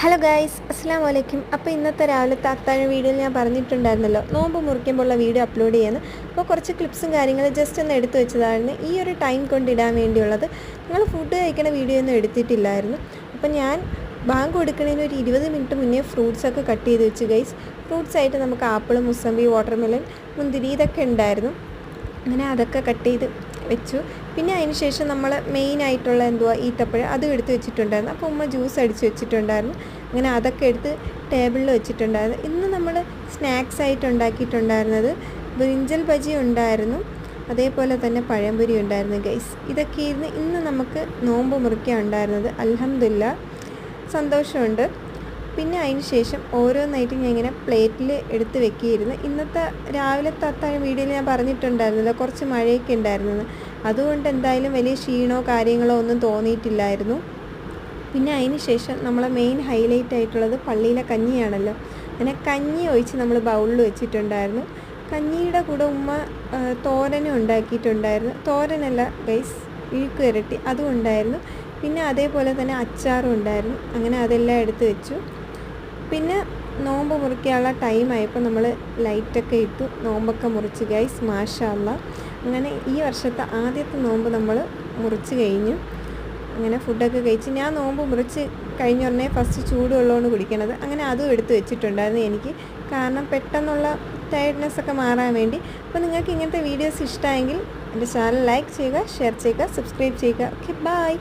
Hello guys, അസ്സാം വലൈക്കും. അപ്പോൾ ഇന്നത്തെ രാവിലത്തെ അത്താഴ വീഡിയോയിൽ ഞാൻ പറഞ്ഞിട്ടുണ്ടായിരുന്നല്ലോ, നോമ്പ് മുറിക്കുമ്പോഴുള്ള വീഡിയോ അപ്ലോഡ് ചെയ്യുന്നു. അപ്പോൾ കുറച്ച് ക്ലിപ്സും കാര്യങ്ങളും ജസ്റ്റ് ഒന്ന് എടുത്തു വെച്ചതായിരുന്നു ഈ ഒരു ടൈം കൊണ്ടിടാൻ വേണ്ടിയുള്ളത്. ഞങ്ങൾ ഫുഡ് കഴിക്കുന്ന വീഡിയോ ഒന്നും എടുത്തിട്ടില്ലായിരുന്നു. അപ്പോൾ ഞാൻ ബാങ്ക് കൊടുക്കുന്നതിന് ഒരു 20 മിനിറ്റ് മുന്നേ ഫ്രൂട്ട്സൊക്കെ കട്ട് ചെയ്ത് വെച്ച് ഗൈസ്. ഫ്രൂട്ട്സായിട്ട് നമുക്ക് ആപ്പിൾ, മുസമ്പി, വാട്ടർമെലൺ, മുന്തിരി ഇതൊക്കെ ഉണ്ടായിരുന്നു. അങ്ങനെ അതൊക്കെ കട്ട് ചെയ്ത് വെച്ചു. പിന്നെ അതിന് ശേഷം നമ്മൾ മെയിനായിട്ടുള്ള ഈത്തപ്പഴം അതും എടുത്ത് വെച്ചിട്ടുണ്ടായിരുന്നു. അപ്പോൾ ഉമ്മ ജ്യൂസ് അടിച്ച് വെച്ചിട്ടുണ്ടായിരുന്നു. അങ്ങനെ അതൊക്കെ എടുത്ത് ടേബിളിൽ വെച്ചിട്ടുണ്ടായിരുന്നു. ഇന്ന് നമ്മൾ സ്നാക്സ് ആയിട്ട് ഉണ്ടാക്കിയിട്ടുണ്ടായിരുന്നത് ബ്രിഞ്ചൽ ബജി ഉണ്ടായിരുന്നു, അതേപോലെ തന്നെ പഴംപൊരി ഉണ്ടായിരുന്നു ഗൈസ്. ഇതൊക്കെയായിരുന്നു ഇന്ന് നമുക്ക് നോമ്പ് മുറിക്കാൻ ഉണ്ടായിരുന്നത്. അൽഹംദുലില്ലാ, സന്തോഷമുണ്ട്. പിന്നെ അതിന് ശേഷം ഓരോന്നായിട്ട് ഞാൻ ഇങ്ങനെ പ്ലേറ്റിൽ എടുത്ത് വെക്കുകയായിരുന്നു. ഇന്നത്തെ രാവിലത്തെ അത്താഴം വീഡിയോയിൽ ഞാൻ പറഞ്ഞിട്ടുണ്ടായിരുന്നല്ലോ, കുറച്ച് മഴയൊക്കെ ഉണ്ടായിരുന്നത്. അതുകൊണ്ട് എന്തായാലും വലിയ ക്ഷീണമോ കാര്യങ്ങളോ ഒന്നും തോന്നിയിട്ടില്ലായിരുന്നു. പിന്നെ അതിന് ശേഷം നമ്മളെ മെയിൻ ഹൈലൈറ്റ് ആയിട്ടുള്ളത് പള്ളിയിലെ കഞ്ഞിയാണല്ലോ. അങ്ങനെ കഞ്ഞി ഒഴിച്ച് നമ്മൾ ബൗളിൽ വെച്ചിട്ടുണ്ടായിരുന്നു. കഞ്ഞിയുടെ കൂടെ ഉമ്മ തോരനും ഉണ്ടാക്കിയിട്ടുണ്ടായിരുന്നു. തോരനല്ല ഗൈസ്, ഇഴുക്ക് വരട്ടി അതും ഉണ്ടായിരുന്നു. പിന്നെ അതേപോലെ തന്നെ അച്ചാറും ഉണ്ടായിരുന്നു. അങ്ങനെ അതെല്ലാം എടുത്ത് വെച്ചു. പിന്നെ നോമ്പ് മുറിക്കാനുള്ള ടൈമായപ്പോൾ നമ്മൾ ലൈറ്റൊക്കെ ഇട്ടു നോമ്പൊക്കെ മുറിച്ച് ഗൈസ്. മാഷാ അല്ലാ, അങ്ങനെ ഈ വർഷത്തെ ആദ്യത്തെ നോമ്പ് നമ്മൾ മുറിച്ച് കഴിഞ്ഞു. അങ്ങനെ ഫുഡൊക്കെ കഴിച്ച് ഞാൻ നോമ്പ് മുറിച്ച് കഴിഞ്ഞ ഉടനെ ഫസ്റ്റ് ചൂടുവെള്ളമാണ് കുടിക്കണത്. അങ്ങനെ അതും എടുത്ത് വെച്ചിട്ടുണ്ടായിരുന്നു എനിക്ക്, കാരണം പെട്ടെന്നുള്ള ടയർഡ്നെസ്സൊക്കെ മാറാൻ വേണ്ടി. അപ്പോൾ നിങ്ങൾക്ക് ഇങ്ങനത്തെ വീഡിയോസ് ഇഷ്ടമായെങ്കിൽ എൻ്റെ ചാനൽ ലൈക്ക് ചെയ്യുക, ഷെയർ ചെയ്യുക, സബ്സ്ക്രൈബ് ചെയ്യുക. Okay, by.